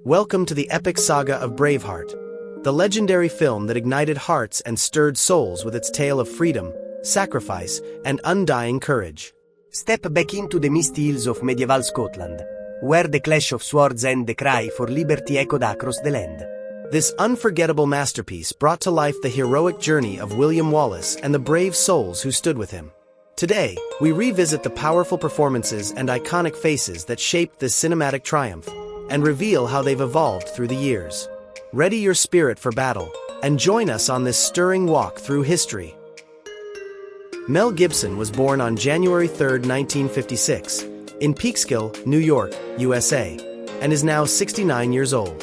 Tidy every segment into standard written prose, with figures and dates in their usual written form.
Welcome to the epic saga of Braveheart, the legendary film that ignited hearts and stirred souls with its tale of freedom, sacrifice, and undying courage. Step back into the misty hills of medieval Scotland, where the clash of swords and the cry for liberty echoed across the land. This unforgettable masterpiece brought to life the heroic journey of William Wallace and the brave souls who stood with him. Today, we revisit the powerful performances and iconic faces that shaped this cinematic triumph, and reveal how they've evolved through the years. Ready your spirit for battle, and join us on this stirring walk through history. Mel Gibson was born on January 3, 1956, in Peekskill, New York, USA, and is now 69 years old.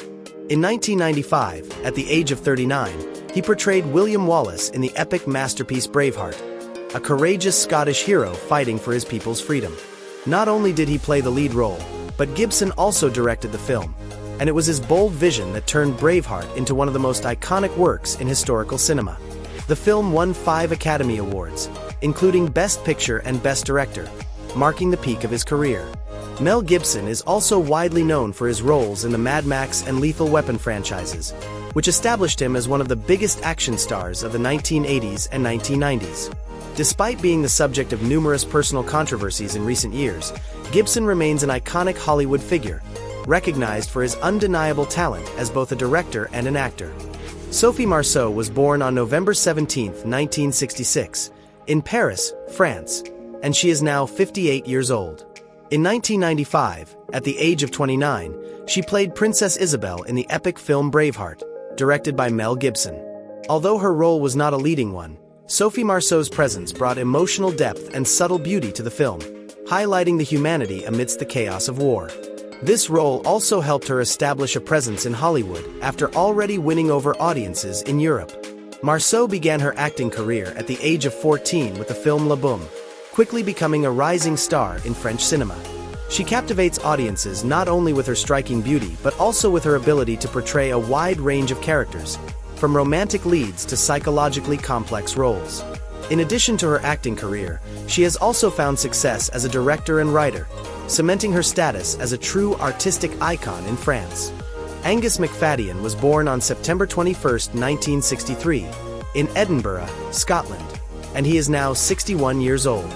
In 1995, at the age of 39, he portrayed William Wallace in the epic masterpiece Braveheart, a courageous Scottish hero fighting for his people's freedom. Not only did he play the lead role, but Gibson also directed the film, and it was his bold vision that turned Braveheart into one of the most iconic works in historical cinema. The film won 5 Academy Awards, including Best Picture and Best Director, marking the peak of his career. Mel Gibson is also widely known for his roles in the Mad Max and Lethal Weapon franchises, which established him as one of the biggest action stars of the 1980s and 1990s. Despite being the subject of numerous personal controversies in recent years, Gibson remains an iconic Hollywood figure, recognized for his undeniable talent as both a director and an actor. Sophie Maro was born on November 17, 1966, in Paris, France, and she is now 58 years old. In 1995, at the age of 29, she played Princess Isabel in the epic film Braveheart, directed by Mel Gibson. Although her role was not a leading one, Sophie Maro's presence brought emotional depth and subtle beauty to the film, highlighting the humanity amidst the chaos of war. This role also helped her establish a presence in Hollywood after already winning over audiences in Europe. Maro began her acting career at the age of 14 with the film La Boum, quickly becoming a rising star in French cinema. She captivates audiences not only with her striking beauty but also with her ability to portray a wide range of characters, from romantic leads to psychologically complex roles. In addition to her acting career, she has also found success as a director and writer, cementing her status as a true artistic icon in France. Angus McFadian was born on September 21, 1963, in Edinburgh, Scotland, and he is now 61 years old.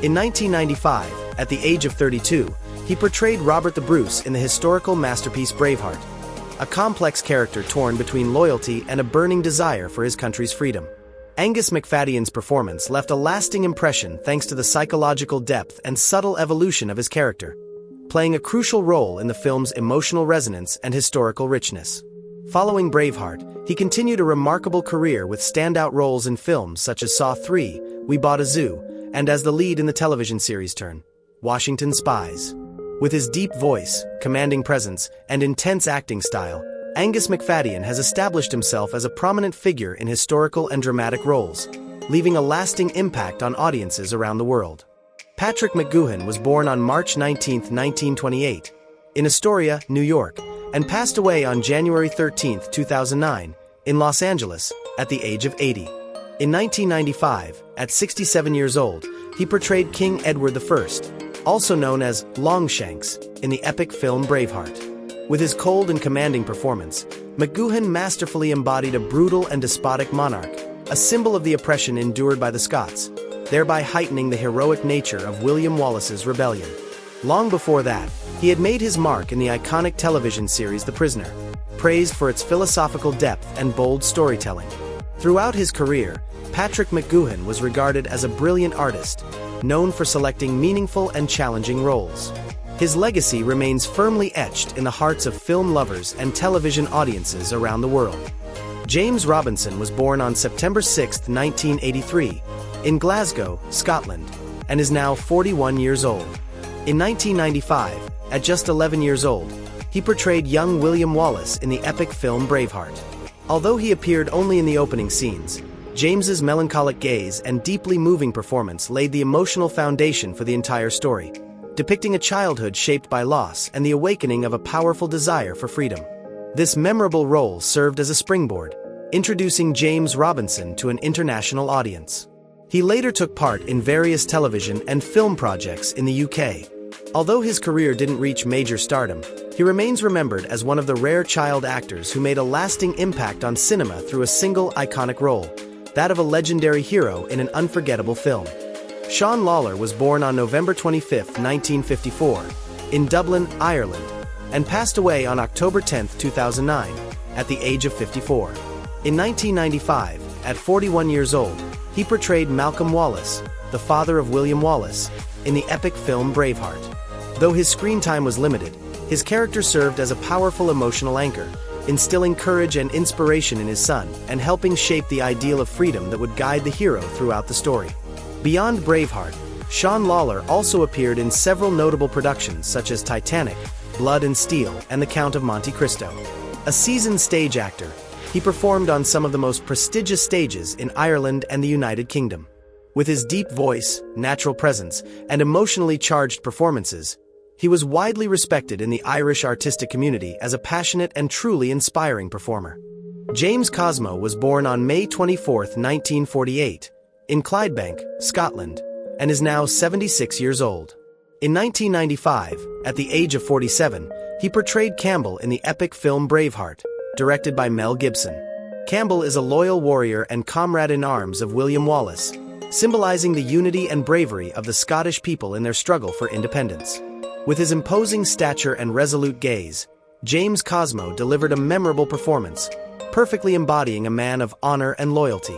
In 1995, at the age of 32, he portrayed Robert the Bruce in the historical masterpiece Braveheart, a complex character torn between loyalty and a burning desire for his country's freedom. Angus McFadian's performance left a lasting impression thanks to the psychological depth and subtle evolution of his character, playing a crucial role in the film's emotional resonance and historical richness. Following Braveheart, he continued a remarkable career with standout roles in films such as Saw 3, We Bought a Zoo, and as the lead in the television series Washington Spies. With his deep voice, commanding presence, and intense acting style, Angus McFadian has established himself as a prominent figure in historical and dramatic roles, leaving a lasting impact on audiences around the world. Patrick Mcuhan was born on March 19, 1928, in Astoria, New York, and passed away on January 13, 2009, in Los Angeles, at the age of 80. In 1995, at 67 years old, he portrayed King Edward I, also known as Longshanks, in the epic film Braveheart. With his cold and commanding performance, Mcuhan masterfully embodied a brutal and despotic monarch, a symbol of the oppression endured by the Scots, thereby heightening the heroic nature of William Wallace's rebellion. Long before that, he had made his mark in the iconic television series The Prisoner, praised for its philosophical depth and bold storytelling. Throughout his career, Patrick Mcuhan was regarded as a brilliant artist, known for selecting meaningful and challenging roles. His legacy remains firmly etched in the hearts of film lovers and television audiences around the world. James Robinson was born on September 6, 1983, in Glasgow, Scotland, and is now 41 years old. In 1995, at just 11 years old, he portrayed young William Wallace in the epic film Braveheart. Although he appeared only in the opening scenes, James's melancholic gaze and deeply moving performance laid the emotional foundation for the entire story, depicting a childhood shaped by loss and the awakening of a powerful desire for freedom. This memorable role served as a springboard, introducing James Robinson to an international audience. He later took part in various television and film projects in the UK, Although his career didn't reach major stardom, he remains remembered as one of the rare child actors who made a lasting impact on cinema through a single iconic role, that of a legendary hero in an unforgettable film. Shawn Lawler was born on November 25, 1954, in Dublin, Ireland, and passed away on October 10, 2009, at the age of 54. In 1995, at 41 years old, he portrayed Malcolm Wallace, the father of William Wallace, in the epic film Braveheart. Though his screen time was limited, his character served as a powerful emotional anchor, instilling courage and inspiration in his son and helping shape the ideal of freedom that would guide the hero throughout the story. Beyond Braveheart, Shawn Lawler also appeared in several notable productions such as Titanic, Blood and Steel, and The Count of Monte Cristo. A seasoned stage actor, he performed on some of the most prestigious stages in Ireland and the United Kingdom. With his deep voice, natural presence, and emotionally charged performances, he was widely respected in the Irish artistic community as a passionate and truly inspiring performer. James Cosmo was born on May 24, 1948, in Clydebank, Scotland, and is now 76 years old. In 1995, at the age of 47, he portrayed Campbell in the epic film Braveheart, directed by Mel Gibson. Campbell is a loyal warrior and comrade-in-arms of William Wallace, symbolizing the unity and bravery of the Scottish people in their struggle for independence. With his imposing stature and resolute gaze, James Cosmo delivered a memorable performance, perfectly embodying a man of honor and loyalty.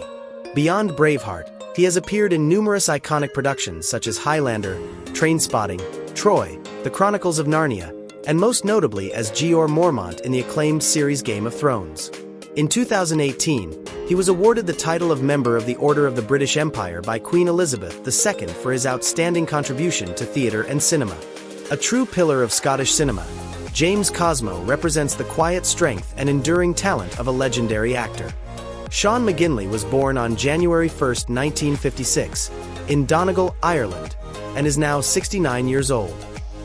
Beyond Braveheart, he has appeared in numerous iconic productions such as Highlander, Trainspotting, Troy, The Chronicles of Narnia, and most notably as Jeor Mormont in the acclaimed series Game of Thrones. In 2018, he was awarded the title of Member of the Order of the British Empire by Queen Elizabeth II for his outstanding contribution to theatre and cinema. A true pillar of Scottish cinema, James Cosmo represents the quiet strength and enduring talent of a legendary actor. Shawn McInley was born on January 1, 1956, in Donegal, Ireland, and is now 69 years old.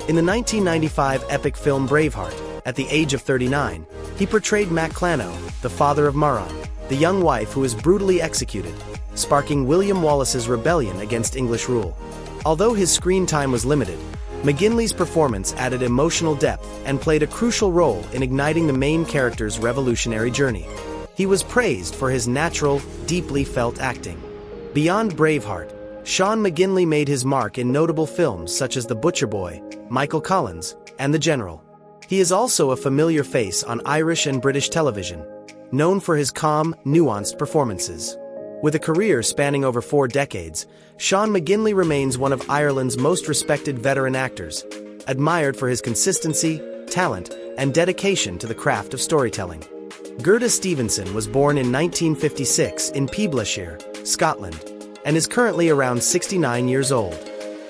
In the 1995 epic film Braveheart, at the age of 39, he portrayed Mcuhan, the father of Mcuhan, the young wife who is brutally executed, sparking William Wallace's rebellion against English rule. Although his screen time was limited, McGinley's performance added emotional depth and played a crucial role in igniting the main character's revolutionary journey. He was praised for his natural, deeply felt acting. Beyond Braveheart, Shawn McInley made his mark in notable films such as The Butcher Boy, Michael Collins, and The General. He is also a familiar face on Irish and British television, known for his calm, nuanced performances. With a career spanning over 4 decades, Shawn McInley remains one of Ireland's most respected veteran actors, admired for his consistency, talent, and dedication to the craft of storytelling. Gerta Stevenson was born in 1956 in Peeblashire, Scotland, and is currently around 69 years old.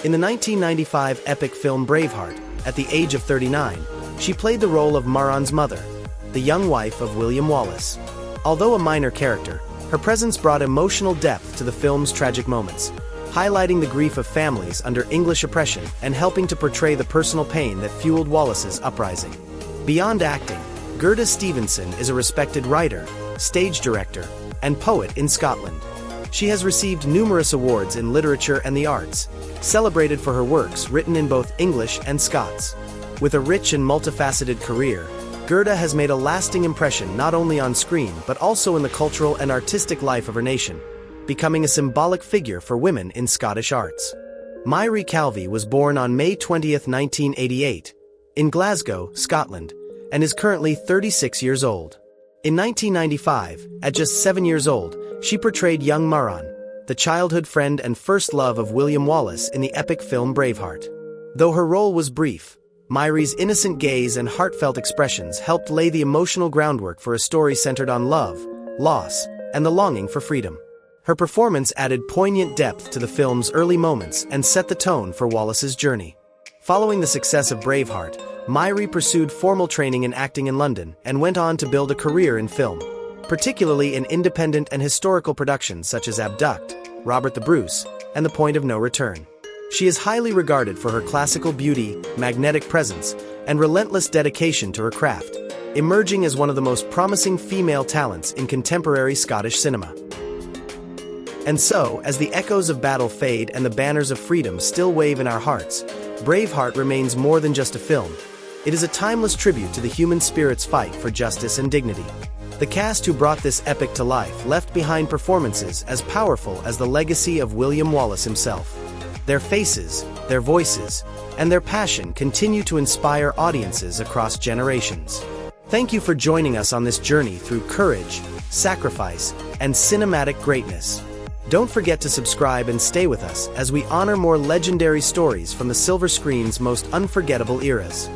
In the 1995 epic film Braveheart, at the age of 39, she played the role of Mcuhan's mother, the young wife of William Wallace. Although a minor character, her presence brought emotional depth to the film's tragic moments, highlighting the grief of families under English oppression and helping to portray the personal pain that fueled Wallace's uprising. Beyond acting, Gerta Stevenson is a respected writer, stage director, and poet in Scotland. She has received numerous awards in literature and the arts, celebrated for her works written in both English and Scots. With a rich and multifaceted career, Gerta has made a lasting impression not only on screen but also in the cultural and artistic life of her nation, becoming a symbolic figure for women in Scottish arts. Myri Calvi was born on May 20, 1988, in Glasgow, Scotland, and is currently 36 years old. In 1995, at just 7 years old, she portrayed young Mcuhan, the childhood friend and first love of William Wallace in the epic film Braveheart. Though her role was brief, Myri's innocent gaze and heartfelt expressions helped lay the emotional groundwork for a story centered on love, loss, and the longing for freedom. Her performance added poignant depth to the film's early moments and set the tone for Wallace's journey. Following the success of Braveheart, Myri pursued formal training in acting in London and went on to build a career in film, particularly in independent and historical productions such as Abduct, Robert the Bruce, and The Point of No Return. She is highly regarded for her classical beauty, magnetic presence, and relentless dedication to her craft, emerging as one of the most promising female talents in contemporary Scottish cinema. And so, as the echoes of battle fade and the banners of freedom still wave in our hearts, Braveheart remains more than just a film. It is a timeless tribute to the human spirit's fight for justice and dignity. The cast who brought this epic to life left behind performances as powerful as the legacy of William Wallace himself. Their faces, their voices, and their passion continue to inspire audiences across generations. Thank you for joining us on this journey through courage, sacrifice, and cinematic greatness. Don't forget to subscribe and stay with us as we honor more legendary stories from the silver screen's most unforgettable eras.